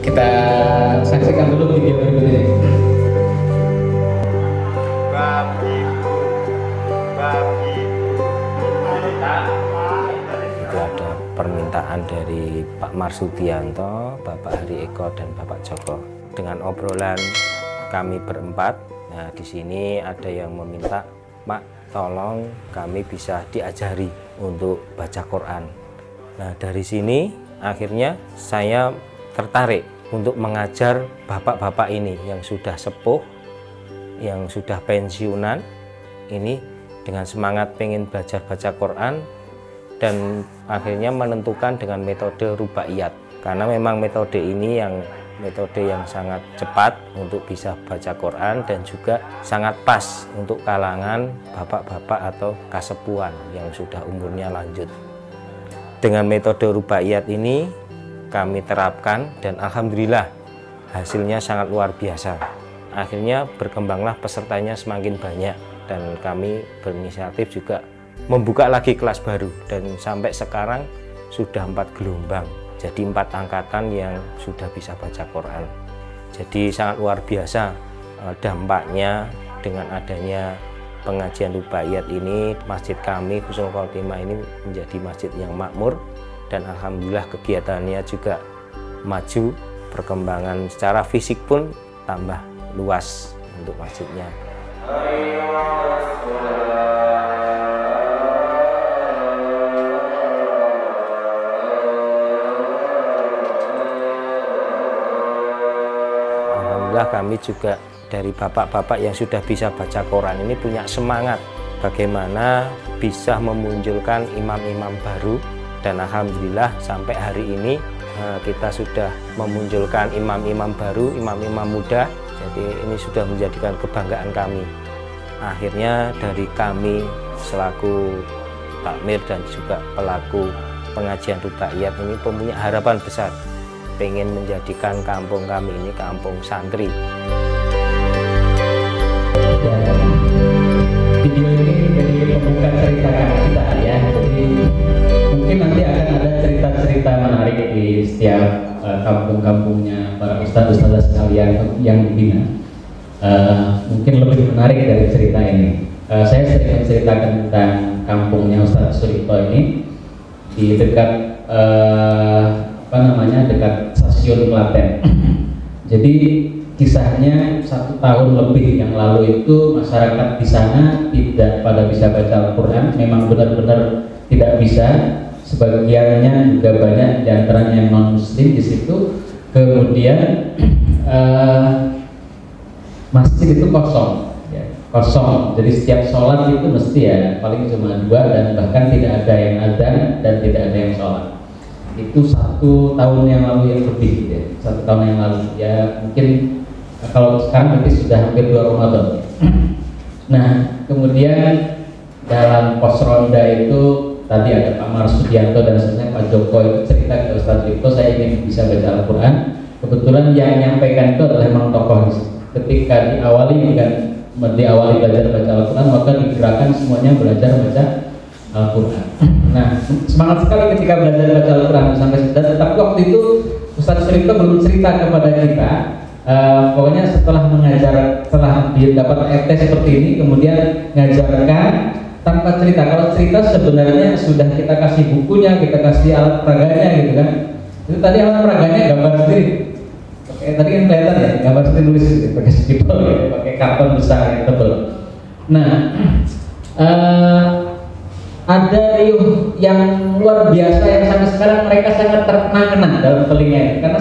Kita saksikan dulu video berikut ini. Itu ada permintaan dari Pak Marsudianto, Bapak Hari Eko, dan Bapak Joko. Dengan obrolan kami berempat, nah di sini ada yang meminta, Pak, tolong kami bisa diajari untuk baca Quran. Nah dari sini akhirnya saya tertarik untuk mengajar bapak-bapak ini yang sudah sepuh, yang sudah pensiunan, ini dengan semangat pengen belajar baca Quran, dan akhirnya menentukan dengan metode rubaiyat, karena memang metode ini metode yang sangat cepat untuk bisa baca Quran dan juga sangat pas untuk kalangan bapak-bapak atau kasepuhan yang sudah umurnya lanjut. Dengan metode rubaiyat ini kami terapkan dan alhamdulillah hasilnya sangat luar biasa. Akhirnya berkembanglah pesertanya semakin banyak dan kami berinisiatif juga membuka lagi kelas baru, dan sampai sekarang sudah 4 gelombang, jadi 4 angkatan yang sudah bisa baca Quran. Jadi sangat luar biasa dampaknya dengan adanya pengajian rubaiyat ini. Masjid kami Husnul Khotimah ini menjadi masjid yang makmur, dan alhamdulillah kegiatannya juga maju, perkembangan secara fisik pun tambah luas untuk masjidnya. Alhamdulillah kami juga dari bapak-bapak yang sudah bisa baca Quran ini punya semangat bagaimana bisa memunculkan imam-imam baru. Dan alhamdulillah sampai hari ini kita sudah memunculkan imam-imam baru, imam-imam muda. Jadi ini sudah menjadikan kebanggaan kami. Akhirnya dari kami selaku takmir dan juga pelaku pengajian rubaiyat ini punya harapan besar, pengen menjadikan kampung kami ini kampung santri. Video ini jadi pembuka cerita kita ya. Jadi mungkin nanti akan ada cerita-cerita menarik di setiap kampung-kampungnya para ustadz-ustadz sekalian yang dibina. Mungkin lebih menarik dari cerita ini. Saya sering menceritakan tentang kampungnya Ustadz Suripto ini di dekat dekat stasiun Klaten. Jadi kisahnya 1 tahun lebih yang lalu itu masyarakat di sana tidak pada bisa baca Al-Quran, memang benar-benar tidak bisa. Sebagiannya juga banyak diantaranya yang non Muslim di situ. Kemudian masjid itu kosong, ya, kosong. Jadi setiap sholat itu mesti ya paling cuma 2, dan bahkan tidak ada yang adzan dan tidak ada yang sholat. Itu 1 tahun yang lalu yang lebih, ya. 1 tahun yang lalu ya, mungkin kalau sekarang berarti sudah hampir 2 Ramadan. Nah kemudian dalam pos ronda itu tadi ada Pak Marsudianto dan sebenarnya Pak Joko itu cerita ke Ustadz Suripto, saya ingin bisa baca Al-Quran. Kebetulan yang menyampaikan itu adalah memang tokoh. Ketika diawali belajar baca Al-Quran, maka digerakkan semuanya belajar baca Al-Quran. Nah semangat sekali ketika belajar baca Al-Quran sampai sudah. Tetapi waktu itu Ustadz Suripto belum cerita kepada kita. Pokoknya setelah dia dapat RT seperti ini, kemudian ngajarkan tanpa cerita. Kalau cerita sebenarnya sudah kita kasih bukunya, kita kasih alat peraganya gitu kan. Itu tadi alat peraganya gambar sendiri. Tadi kan kelihatan ya, gambar sendiri nulis gitu, pakai stipel ya, pakai karton besar yang tebel. Nah, ada riuh yang luar biasa yang sampai sekarang mereka sangat terkenang-kenang dalam telinga. Karena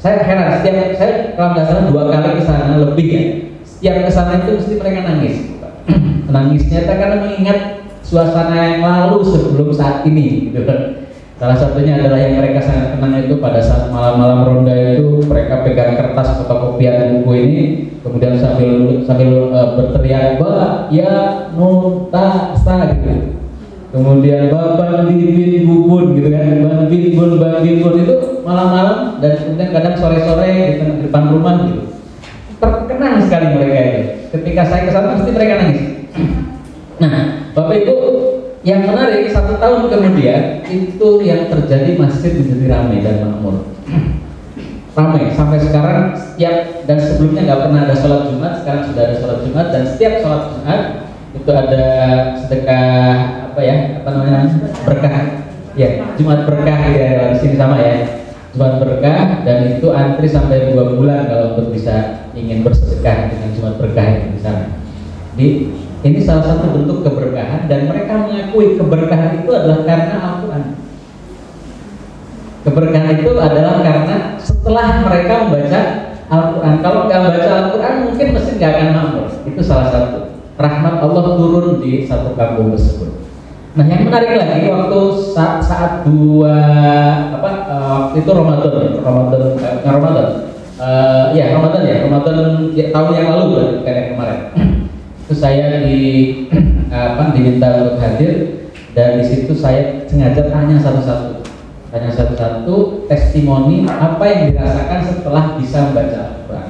saya heran, saya kalau nggak salah 2 kali ke sana lebih ya. Setiap ke sana itu mesti mereka nangis. Nangisnya karena mengingat suasana yang lalu sebelum saat ini gitu kan. Salah satunya adalah yang mereka sangat kenang itu pada saat malam-malam ronda itu mereka pegang kertas fotokopian buku ini, kemudian sambil berteriak ba ya nunta sta gitu. Kemudian Ban Bin Bubun gitu kan, Ban Bin Bun itu malam-malam, dan kemudian kadang sore-sore di depan rumah gitu. Terkenang sekali mereka itu. Ketika saya kesana pasti mereka nangis. Nah, Bapak Ibu, yang menarik 1 tahun kemudian itu yang terjadi masjid menjadi ramai dan makmur. ramai sampai sekarang. Setiap dan sebelumnya nggak pernah ada sholat Jumat, sekarang sudah ada sholat Jumat, dan setiap sholat Jumat itu ada sedekah berkah ya, Jumat berkah ya, di sini sama ya, Jumat berkah, dan itu antri sampai 2 bulan kalau untuk bisa ingin bersedekah dengan Jumat berkah di sana. Ini salah satu bentuk keberkahan, dan mereka mengakui keberkahan itu adalah karena Al-Quran. Keberkahan itu adalah karena setelah mereka membaca Al-Quran. Kalau nggak baca Al-Quran mungkin mesin nggak akan makmur. Itu salah satu rahmat Allah turun di satu kampung tersebut. Nah, yang menarik lagi waktu saat waktu itu Ramadan tahun yang lalu kayak kemarin. Itu saya diminta untuk hadir, dan di situ saya sengaja tanya satu-satu testimoni apa yang dirasakan setelah bisa membaca Al-Quran.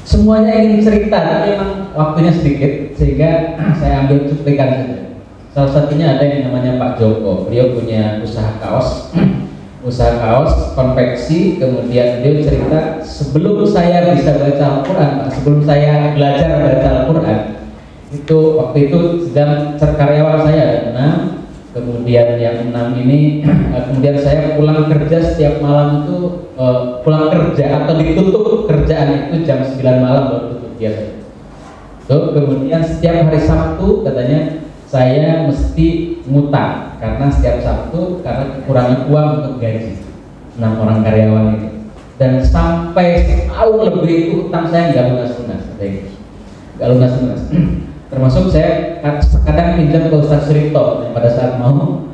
Semuanya ingin cerita, tapi memang waktunya sedikit sehingga saya ambil cuplikan saja. Salah satunya ada yang namanya Pak Joko. Beliau punya usaha kaos konveksi. Kemudian dia cerita, sebelum saya bisa baca Al-Quran, sebelum saya belajar baca Al-Quran, itu waktu itu sedang karyawan saya ada 6. Kemudian yang 6 ini kemudian saya pulang kerja setiap malam itu, pulang kerja atau ditutup kerjaan itu jam 9 malam baru tutup dia. Kemudian setiap hari Sabtu katanya saya mesti ngutang, karena setiap Sabtu karena kekurangan uang untuk gaji 6 orang karyawan itu, dan sampai setahun lebih itu utang saya nggak lunas. Termasuk saya kadang pinjam ke Ustaz Suripto pada saat mau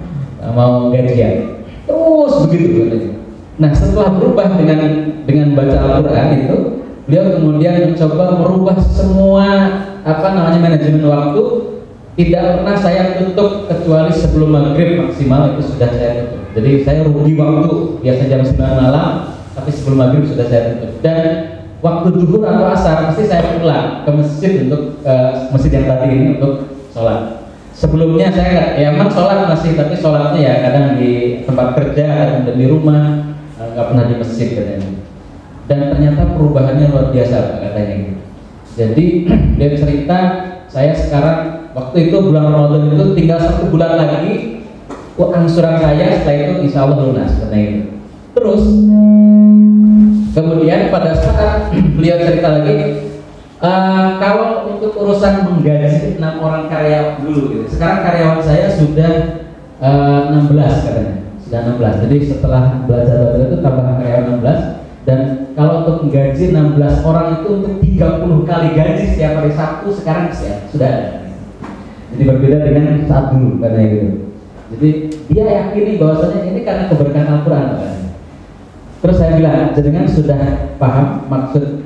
gajian, terus begitu katanya. Nah, setelah berubah dengan baca Al-Quran itu, beliau kemudian mencoba merubah semua manajemen waktu. Tidak pernah saya tutup kecuali sebelum maghrib maksimal, itu sudah saya tutup. Jadi saya rugi waktu, biasa jam 9 malam, tapi sebelum maghrib sudah saya tutup. Dan waktu zuhur atau asar pasti saya pulang ke masjid untuk masjid yang tadi ini untuk sholat. Sebelumnya saya memang sholat masih, tapi sholatnya ya kadang di tempat kerja, kadang di rumah, nggak pernah di masjid katanya. Dan ternyata perubahannya luar biasa katanya gitu. Jadi dia cerita, saya sekarang waktu itu bulan Ramadan itu tinggal 1 bulan lagi, angsuran saya setelah itu insya Allah lunas katanya gitu. Terus kemudian pada saat beliau cerita lagi, kalau untuk urusan menggaji 6 orang karyawan dulu gitu. Sekarang karyawan saya sudah 16 katanya, sudah 16. Jadi setelah belajar itu tambah karyawan 16, dan kalau untuk menggaji 16 orang itu untuk 30 kali gaji setiap hari Sabtu sekarang sudah ada. Jadi berbeda dengan saat dulu katanya gitu. Jadi dia yakini bahwasanya ini karena keberkahan Al-Quran katanya. Terus saya bilang, jenengan sudah paham maksud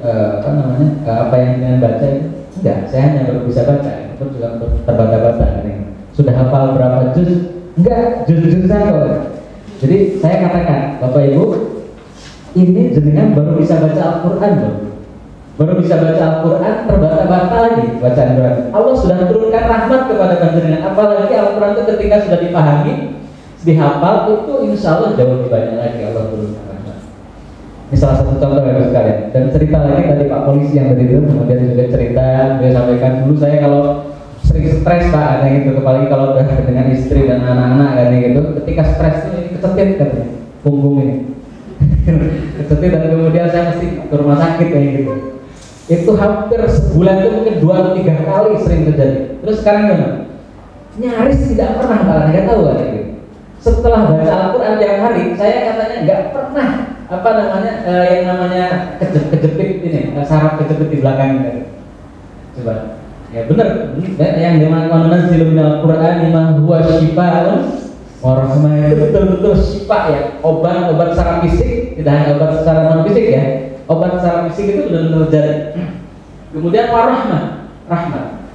apa yang dengan baca itu? Enggak, saya hanya baru bisa baca, itu juga terbata-bata. Sudah hafal berapa juz? Enggak, juz-juzan kok. Jadi saya katakan, Bapak Ibu, ini jenengan baru bisa baca Al-Quran loh. Baru bisa baca Al-Quran, terbata-bata lagi bacaan Al-Quran. Allah sudah turunkan rahmat kepada panjenengan. Apalagi Al-Quran itu ketika sudah dipahami, dihafal, itu insya Allah jauh lebih banyak lagi Allah turunkan. Ini salah satu contoh ya sekalian. Dan cerita lagi tadi Pak Polisi yang tadi itu, kemudian juga cerita dia sampaikan, dulu saya kalau sering stres Pak, kayak gitu, apalagi kalau udah dengan istri dan anak-anak kayak gitu, ketika stres itu ini kecetit katanya, punggung ini kecetit, dan kemudian saya mesti ke rumah sakit kayak gitu. Itu hampir sebulan itu mungkin 2 atau 3 kali sering terjadi. Terus sekarang gimana? Nyaris tidak pernah Pak, nggak tahu kan gitu. Setelah baca Al-Quran tiap hari, saya katanya nggak pernah yang namanya kejepit ini, saraf kejepit di belakang ini. Coba, ya benar, yang dimana menunzilul minal Qur'ani ma huwa syifaa'un wa rahmah, itu betul-betul syifa ya, obat secara fisik, tidak hanya obat secara non fisik ya, obat secara fisik itu benar-benar jadi. Kemudian warahmah, rahmat.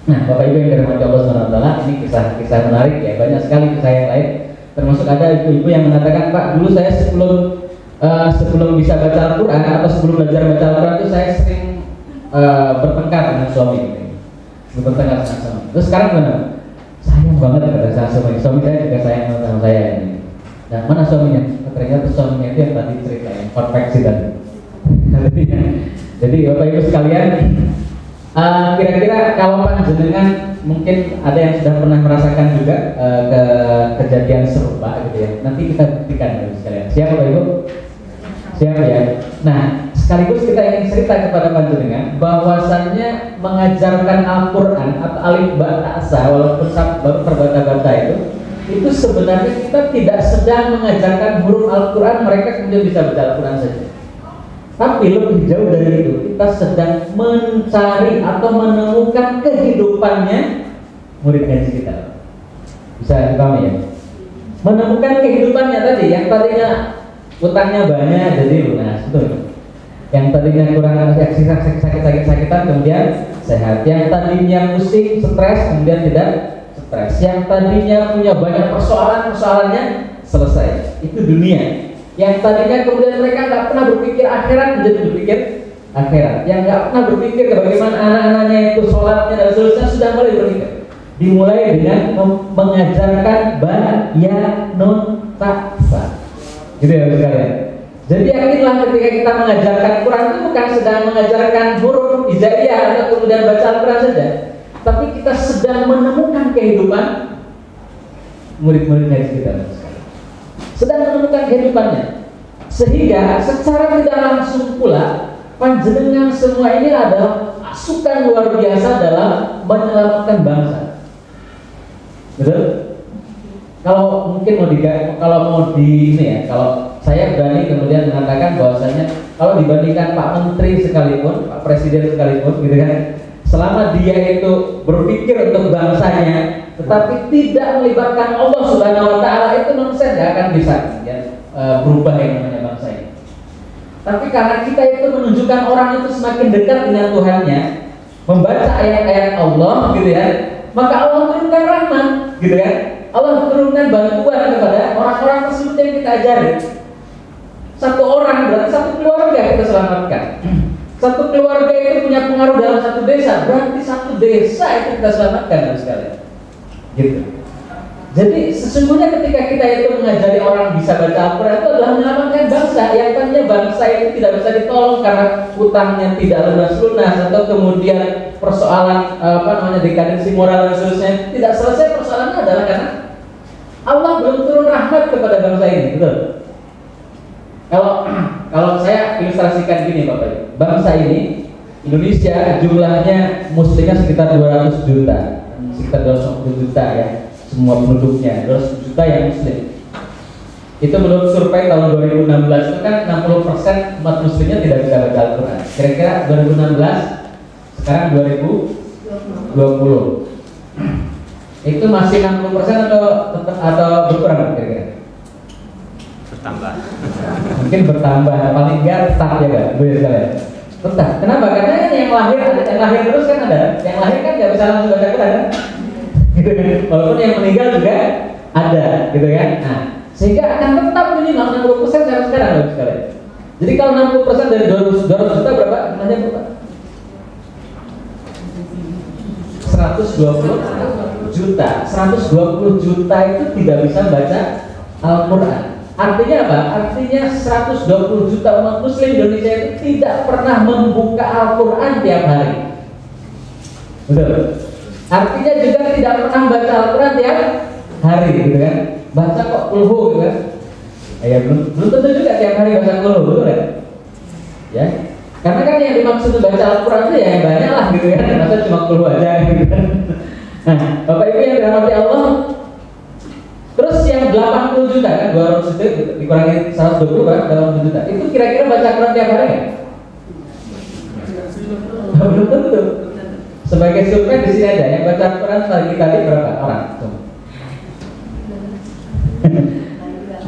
Nah, Bapak Ibu yang dirahmati Allah SWT, ini kisah menarik ya, banyak sekali kisah yang lain. Termasuk ada ibu-ibu yang mengatakan, Pak, dulu saya sebelum bisa baca Al-Quran atau sebelum belajar baca Al-Quran itu saya sering bertengkar dengan suami. Terus sekarang gimana? Sayang banget kepada suami saya juga sayang sama saya ini. Nah, mana suaminya? Ternyata suaminya itu yang tadi ceritain, konveksi tadi. Jadi Bapak Ibu sekalian, kira-kira kalau panjenengan mungkin ada yang sudah pernah merasakan juga ke kejadian serupa gitu ya. Nanti kita buktikan Bapak Ibu sekalian. Siap Bapak Ibu? Siap ya. Nah, sekaligus kita ingin cerita kepada panjenengan bahwasannya mengajarkan Al-Quran atau alif ba ta sa walaupun baru terbata-bata itu sebenarnya kita tidak sedang mengajarkan huruf Al-Quran mereka kemudian bisa baca Al-Quran saja. Tapi lebih jauh dari itu, kita sedang mencari atau menemukan kehidupannya murid ngaji kita. Bisa dipahami ya? Menemukan kehidupannya tadi, yang tadinya utangnya banyak jadi lunas, betul. Yang tadinya kurang sakit-sakitan kemudian sehat. Yang tadinya pusing, stres kemudian tidak stres. Yang tadinya punya banyak persoalannya selesai. Itu dunia. Yang tadinya kemudian mereka nggak pernah berpikir akhirat menjadi berpikir akhirat. Yang nggak pernah berpikir bagaimana anak-anaknya itu sholatnya dan seterusnya sudah mulai berpikir. Dimulai dengan mengajarkan ba, ya, nun, ta, sa. Gitu ya sekalian. Jadi yakinlah ketika kita mengajarkan Quran itu bukan sedang mengajarkan huruf hijaiyah atau kemudian baca Al-Quran saja, tapi kita sedang menemukan kehidupan murid-murid ngaji kita. Sedang menemukan kehidupannya, sehingga secara tidak langsung pula panjenengan semua ini adalah masukan luar biasa dalam menyelamatkan bangsa. Betul? Kalau mungkin mau di ini ya, kalau saya berani kemudian mengatakan bahwasanya kalau dibandingkan Pak Menteri sekalipun, Pak Presiden sekalipun, gitu kan, selama dia itu berpikir untuk bangsanya, tetapi tidak melibatkan Allah Subhanahu Wa Taala, itu nonsen, nggak akan bisa ya, berubah yang namanya bangsa ini. Tapi karena kita itu menunjukkan orang itu semakin dekat dengan Tuhannya, membaca ayat-ayat Allah, gitu ya, maka Allah turunkan rahmat, gitu kan. Allah turunkan bantuan kepada orang-orang tersebut yang kita ajari. Satu orang berarti satu keluarga kita selamatkan. Satu keluarga itu punya pengaruh dalam satu desa, berarti satu desa itu kita selamatkan harus sekalian. Gitu. Jadi sesungguhnya ketika kita itu mengajari orang bisa baca Al-Quran itu adalah menyelamatkan bangsa. Yang tadinya bangsa itu tidak bisa ditolong karena utangnya tidak lunas-lunas atau kemudian persoalan dekadensi moral dan seterusnya tidak selesai. Persoalannya adalah karena Allah belum turun rahmat kepada bangsa ini, betul? Kalau saya ilustrasikan gini Bapak Ibu, bangsa ini Indonesia jumlahnya muslimnya sekitar 200 juta, sekitar 250 juta ya, semua penduduknya 200 juta yang muslim. Itu menurut survei tahun 2016 itu kan 60% umat muslimnya tidak bisa baca Al-Quran. Kira-kira 2016 sekarang 2020 itu masih 60% atau berkurang kira-kira? Bertambah. Mungkin bertambah, paling enggak tetap ya Pak, tetap. Kenapa? Karena yang lahir terus kan ada, yang lahir kan nggak bisa langsung baca Quran kan? Gitu kan? Walaupun yang meninggal juga ada, gitu kan? Nah, sehingga akan tetap minimal 60% sampai sekarang Bapak sekalian. Jadi kalau 60% dari 200 juta berapa? Namanya berapa? 120 juta. 120 juta itu tidak bisa baca Al-Quran. Artinya apa? Artinya 120 juta umat muslim Indonesia itu tidak pernah membuka Al-Quran tiap hari. Betul? Artinya juga tidak pernah baca Al-Quran tiap hari, gitu kan? Baca kok kulhu, gitu kan? Ya belum tentu juga tiap hari baca kulhu, betul kan? Ya, karena kan yang dimaksud baca Al-Quran itu ya yang banyak lah, gitu kan? Masa cuma kulhu aja, gitu kan? Nah, Bapak Ibu yang dirahmati Allah, terus yang 80 juta kan, 200 juta dikurangi 120 berapa? 80 juta. Itu kira-kira baca Quran tiap hari nggak? Belum tentu. Sebagai survei di sini ada yang baca Quran tadi berapa orang?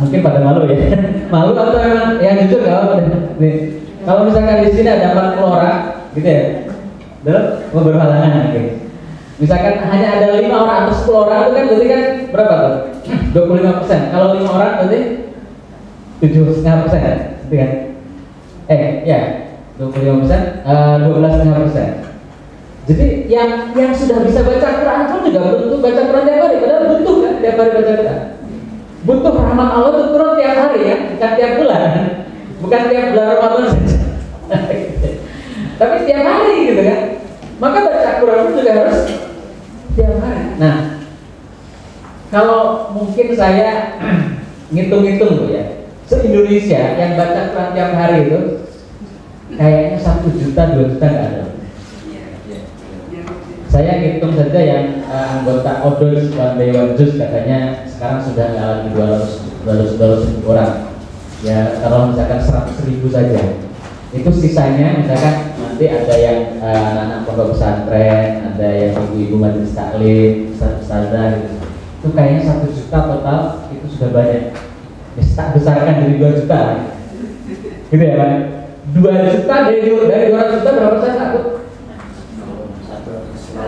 Mungkin pada malu ya. Malu atau memang yang jujur kalau misalkan di sini ada 40 orang, gitu ya. Belum berhalangan gitu. Misalkan hanya ada 5 orang atau 10 orang itu kan berarti kan berapa tuh? 25%. Kalau 5 orang berarti 7,5%, gitu kan? Ya, 25%, 12,5%. Jadi yang sudah bisa baca Quran pun juga belum tentu baca Quran tiap hari, padahal butuh kan tiap hari baca Quran. Butuh rahmat Allah itu turun tiap hari ya, bukan tiap bulan, bukan tiap bulan Ramadan saja. Tapi tiap hari gitu kan. Maka baca Quran itu juga harus tiap hari. Nah, kalau mungkin saya ngitung-ngitung tuh ya, se-Indonesia yang baca Quran tiap hari itu kayaknya 1 juta, 2 juta nggak ada. Saya hitung saja yang anggota Odos One Day One Juice katanya sekarang sudah nggak lagi 200 orang. Ya kalau misalkan 100.000 saja, itu sisanya misalkan nanti ada yang anak-anak pondok pesantren, ada yang ibu-ibu majelis taklim, ustadzah gitu. Itu kayaknya 1 juta total itu sudah banyak. Ya, tak besarkan dari 2 juta, gitu ya kan? 2 juta dari 200 juta berapa persen takut?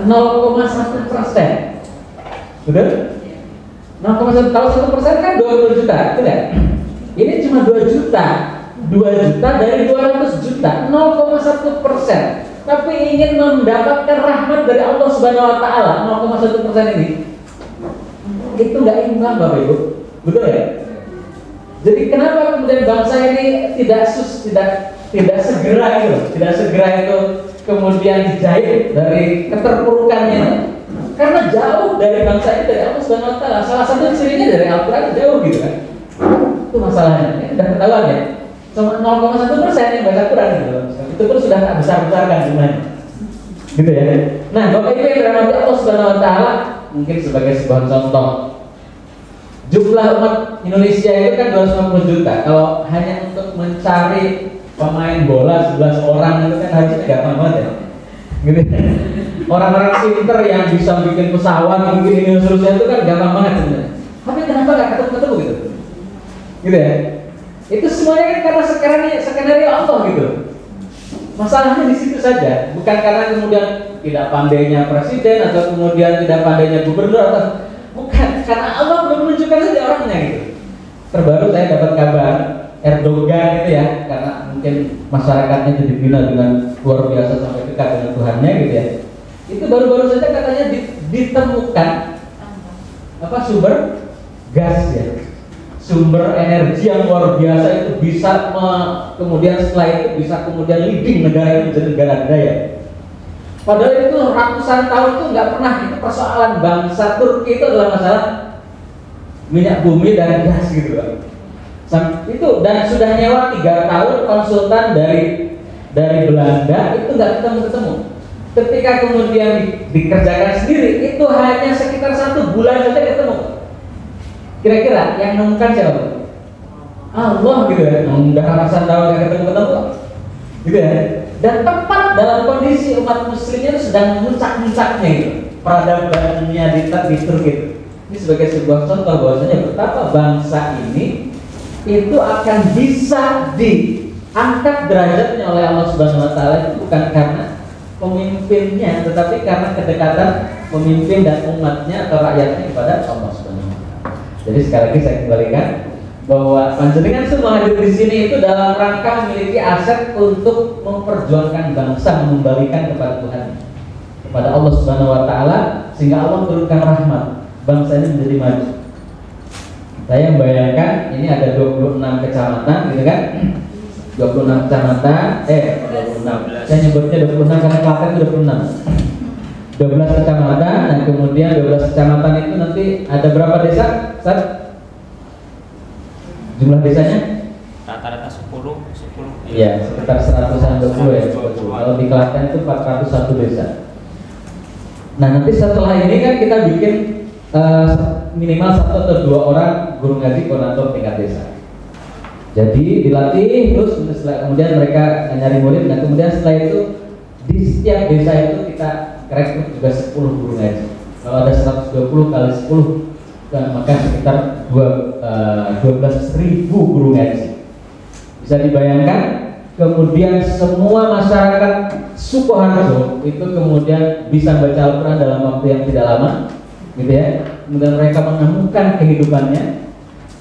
0,1%, betul? 0,1, kalau 1% kan 20 juta, tidak? Ini cuma 2 juta, 2 juta dari 200 juta, 0,1%. Tapi ingin mendapatkan rahmat dari Allah Subhanahu Wa Taala, 0,1% ini, itu nggak imbang, Bapak Ibu, betul ya? Jadi kenapa kemudian bangsa ini tidak segera itu kemudian dijahit dari keterpurukannya, karena jauh dari bangsa ini dari Allah Subhanahu Wa Taala. Salah satu cirinya dari Al-Quran jauh gitu kan. Itu masalahnya. Ini sudah ketahuan ya. Cuma 0,1% yang baca Quran gitu. Itu pun sudah tak besar-besarkan jumlahnya. Gitu ya. Nah, Bapak Ibu yang dirahmati Allah Subhanahu Wa Taala, mungkin sebagai sebuah contoh, jumlah umat Indonesia itu kan 250 juta. Kalau hanya untuk mencari pemain bola 11 orang itu kan harusnya gampang banget ya, gitu. Orang-orang pinter yang bisa bikin pesawat, bikin ini seterusnya itu kan gampang banget sebenarnya. Tapi kenapa nggak ketemu gitu? Gitu ya. Itu semuanya kan karena skenario Allah gitu. Masalahnya di situ saja, bukan karena kemudian tidak pandainya presiden atau kemudian tidak pandainya gubernur atau bukan, karena Allah belum menunjukkan saja orangnya gitu. Terbaru saya dapat kabar Erdogan itu ya, karena mungkin masyarakatnya jadi dibina dengan luar biasa sampai dekat dengan Tuhannya gitu ya. Itu baru-baru saja katanya ditemukan sumber gas ya, sumber energi yang luar biasa itu bisa kemudian setelah itu bisa kemudian leading negara itu jadi negara daya. Padahal itu ratusan tahun itu nggak pernah, itu persoalan bangsa Turki itu adalah masalah minyak bumi dan gas gitu kan. Itu dan sudah nyewa 3 tahun konsultan dari Belanda itu nggak ketemu. Ketika kemudian dikerjakan sendiri itu hanya sekitar 1 bulan saja ketemu. Kira-kira yang menemukan siapa? Allah gitu ya. Udah ratusan tahun nggak ketemu, gitu ya. Dan tepat dalam kondisi umat muslimnya itu sedang muncak-muncaknya gitu. Peradabannya di Turki gitu. Ini sebagai sebuah contoh bahwasanya betapa bangsa ini itu akan bisa diangkat derajatnya oleh Allah Subhanahu Wa Taala itu bukan karena pemimpinnya, tetapi karena kedekatan pemimpin dan umatnya atau rakyatnya kepada Allah Subhanahu Wa Taala. Jadi sekali lagi saya kembalikan bahwa panjenengan semua hadir di sini itu dalam rangka memiliki aset untuk memperjuangkan bangsa, mengembalikan kepada Tuhan, kepada Allah Subhanahu Wa Taala, sehingga Allah turunkan rahmat, bangsa ini menjadi maju. Saya membayangkan ini ada 26 kecamatan gitu kan, 26 kecamatan, 26. Saya nyebutnya 26 karena Klaten itu 26. 12 kecamatan, dan kemudian 12 kecamatan itu nanti ada berapa desa? Jumlah desanya? Rata-rata 10. Iya, sekitar 120 ya. Kalau di Klaten itu 401 desa. Nah, nanti setelah ini kan kita bikin minimal 1 atau 2 orang guru ngaji koordinator tingkat desa. Jadi dilatih terus, kemudian mereka nyari murid, dan kemudian setelah itu di setiap desa itu kita rekrut juga 10 guru ngaji. Kalau ada 120 kali 10, maka sekitar 12.000 guru ngaji. Bisa dibayangkan, kemudian semua masyarakat Sukoharjo itu kemudian bisa baca Al-Quran dalam waktu yang tidak lama, gitu ya. Kemudian mereka menemukan kehidupannya,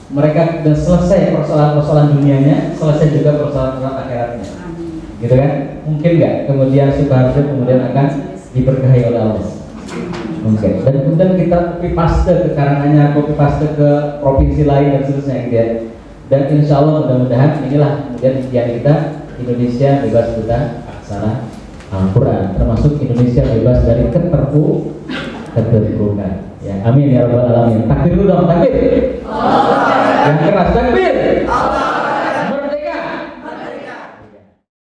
mereka sudah selesai persoalan-persoalan dunianya, selesai juga persoalan-persoalan akhiratnya, gitu kan? Mungkin nggak kemudian Sukoharjo kemudian akan diberkahi oleh Allah? Oke. Dan kemudian kita copy paste ke Karanganyar, copy paste ke provinsi lain dan seterusnya gitu ya. Dan insya Allah mudah-mudahan inilah kemudian impian kita, Indonesia bebas buta aksara Al-Quran, termasuk Indonesia bebas dari keterpurukan. Ya, amin ya rabbal alamin. Takbir dulu dong, takbir. Yang keras takbir.